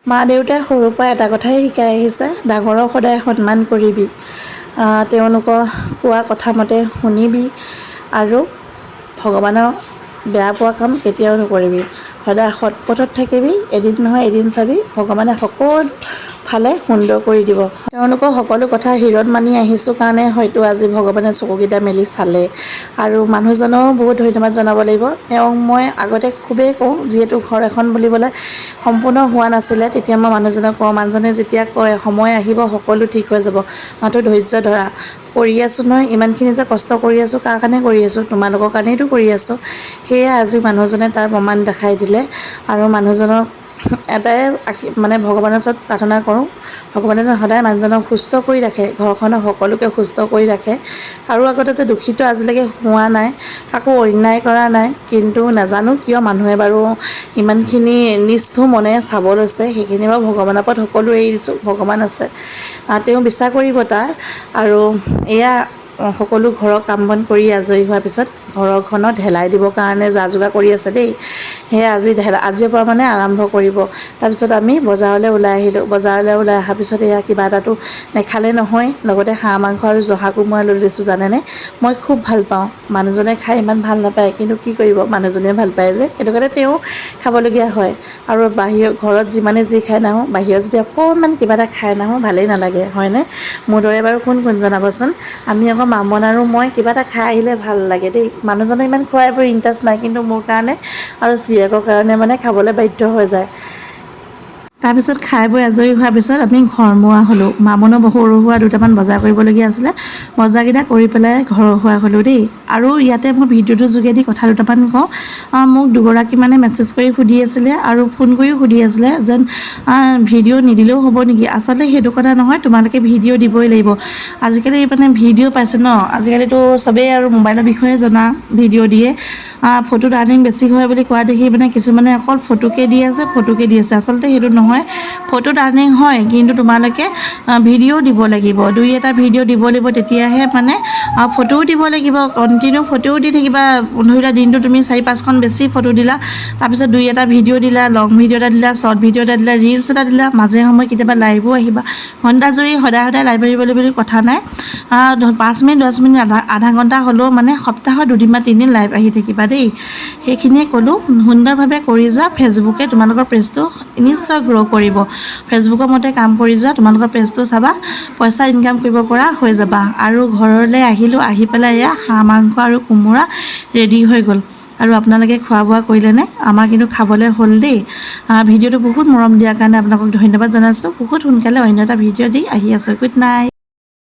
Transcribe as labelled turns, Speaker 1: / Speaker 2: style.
Speaker 1: মা দেউতাই সৰুৰ পৰা এটা কথাই শিকাই আহিছে, ডাঙৰক সদায় সন্মান কৰিবি, তেওঁলোকৰ কোৱা কথা মতে শুনিবি আৰু ভগৱানৰ বেয়া পোৱা কাম কেতিয়াও নকৰিবি। সদায় সৎ পথত থাকিবি, এদিন নহয় এদিন চাবি ভগৱানে সকলো ফালে সুন্দৰ কৰি দিব। তেওঁলোকৰ সকলো কথা হৃদত মানি আহিছোঁ কাৰণে হয়তো আজি ভগৱানে চকুকেইটা মেলি চালে। আৰু মানুহজনৰো বহুত ধন্যবাদ জনাব লাগিব। তেওঁক মই আগতে খুবেই কওঁ, যিহেতু ঘৰ এখন বুলিবলৈ সম্পূৰ্ণ হোৱা নাছিলে, তেতিয়া মই মানুহজনক কওঁ, মানুহজনে যেতিয়া কয় সময় আহিব সকলো ঠিক হৈ যাব, মাথো ধৈৰ্য ধৰা, কৰি আছোঁ নহয়, ইমানখিনি যে কষ্ট কৰি আছোঁ কাৰ কাৰণে কৰি আছোঁ, তোমালোকৰ কাৰণেইতো কৰি আছোঁ। সেয়ে আজি মানুহজনে তাৰ প্ৰমাণ দেখাই দিলে। আৰু মানুহজনক এটাই মানে ভগৱানৰ ওচৰত প্ৰাৰ্থনা কৰোঁ, ভগৱানে যেন সদায় মানুহজনক সুস্থ কৰি ৰাখে, ঘৰখনক সকলোকে সুস্থ কৰি ৰাখে। কাৰো আগতে যে দূষিত আজিলৈকে হোৱা নাই, কাকো অন্যায় কৰা নাই, কিন্তু নাজানো কিয় মানুহে বাৰু ইমানখিনি নিষ্ঠুৰ মনেৰে চাব লৈছে। সেইখিনি বাৰু ভগৱানৰ ওপৰত সকলো এৰি দিছোঁ, ভগৱান আছে, তেওঁ বিশ্বাস কৰিব তাৰ। আৰু এয়া সকলো ঘৰৰ কাম বন কৰি আজৰি হোৱাৰ পিছত ঘৰখনত ঢেলাই দিবৰ কাৰণে যা যোগাৰ কৰি আছে দেই। সেয়ে আজিৰ পৰা মানে আৰম্ভ কৰিব। তাৰপিছত আমি বজাৰলৈ ওলাই আহিলোঁ। বজাৰলৈ ওলাই অহাৰ পিছত এয়া কিবা এটাতো নেখালে নহয়, লগতে হাঁহ মাংস আৰু জহা কোমোৰা লৈ লৈছোঁ। জানেনে, মই খুব ভাল পাওঁ, মানুহজনে খাই ইমান ভাল নাপায়, কিন্তু কি কৰিব মানুহজনে ভাল পায় যে, সেইটো কাৰণে তেওঁ খাবলগীয়া হয়। আৰু ঘৰত যিমানে যি খাই নাহোঁ, বাহিৰত যদি অকণমান কিবা এটা খাই নাহোঁ ভালেই নালাগে, হয়নে? মোৰ দৰে বাৰু কোন জনাবচোন। আমি আকৌ মামন আৰু মই কিবা এটা খাই আহিলে ভাল লাগে দেই। মানুহজনে ইমান খোৱাৰ এইবোৰ ইণ্টাৰেষ্ট নাই, কিন্তু মোৰ কাৰণে আৰু জীয়েকৰ কাৰণে মানে খাবলৈ বাধ্য হৈ যায়। তাৰপিছত খাই বৈ আজৰি হোৱাৰ পিছত আমি ঘৰমুৱা হ'লোঁ। মামনৰ সৰু সুৰা দুটামান বজাৰ কৰিবলগীয়া আছিলে, বজাৰকেইটা কৰি পেলাই ঘৰমুৱা হ'লোঁ দেই। আৰু ইয়াতে মই ভিডিঅ'টোৰ যোগেদি কথা দুটামান কওঁ। মোক দুগৰাকী মানে মেছেজ কৰি সুধি আছিলে আৰু ফোন কৰিও সুধি আছিলে যেন ভিডিঅ' নিদিলেও হ'ব নেকি। আচলতে সেইটো কথা নহয়, তোমালোকে ভিডিঅ' দিবই লাগিব। আজিকালি মানে ভিডিঅ' পাইছে ন, আজিকালিতো চবেই আৰু মোবাইলৰ বিষয়ে জনা, ভিডিঅ' দিয়ে। ফটোত আৰ্নিং বেছি হয় বুলি কোৱা দেখি মানে কিছুমানে অকল ফটোকে দি আছে, আচলতে সেইটো নহয়। ফটোত আৰ্নিং হয়, কিন্তু তোমালোকে ভিডিঅ'ও দিব লাগিব, 2-এটা ভিডিঅ' দিব লাগিব, তেতিয়াহে মানে ফটোও দিব লাগিব, কণ্টিনিউ ফটোও দি থাকিবা। ধৰি লোৱা দিনটো তুমি 4-5খন বেছি ফটো দিলা, তাৰপিছত 2-এটা ভিডিঅ' দিলা, লং ভিডিঅ' এটা দিলা, শ্বৰ্ট ভিডিঅ' এটা দিলা, ৰিলচ এটা দিলা, মাজে সময়ে কেতিয়াবা লাইভো আহিবা। ঘণ্টাজুৰি সদায় লাইভ আহিবলৈ বুলি কথা নাই। 5 মিনিট 10 মিনিট আধা ঘণ্টা হ'লেও মানে সপ্তাহত 2দিন বা 3দিন লাইভ আহি থাকিবা দেই। সেইখিনিয়ে ক'লোঁ, সুন্দৰভাৱে কৰি যোৱা। ফেচবুকে তোমালোকৰ পেজটো নিশ্চয় গ্ৰ' কৰিব। ফেচবুকৰ মতে কাম কৰি যোৱা, তোমালোকৰ পেজটো চাবা, পইচা ইনকাম কৰিব পৰা হৈ যাবা। আৰু ঘৰলৈ আহিলোঁ, আহি পেলাই এয়া হাঁহ মাংস আৰু কোমোৰা ৰেডি হৈ গ'ল। আৰু আপোনালোকে খোৱা বোৱা কৰিলেনে? আমাৰ কিন্তু খাবলৈ হ'ল দেই। ভিডিঅ'টো বহুত মৰম দিয়াৰ কাৰণে আপোনালোকক ধন্যবাদ জনাইছোঁ। বহুত সোনকালে অন্য এটা ভিডিঅ' দি আহি আছোঁ। Good night.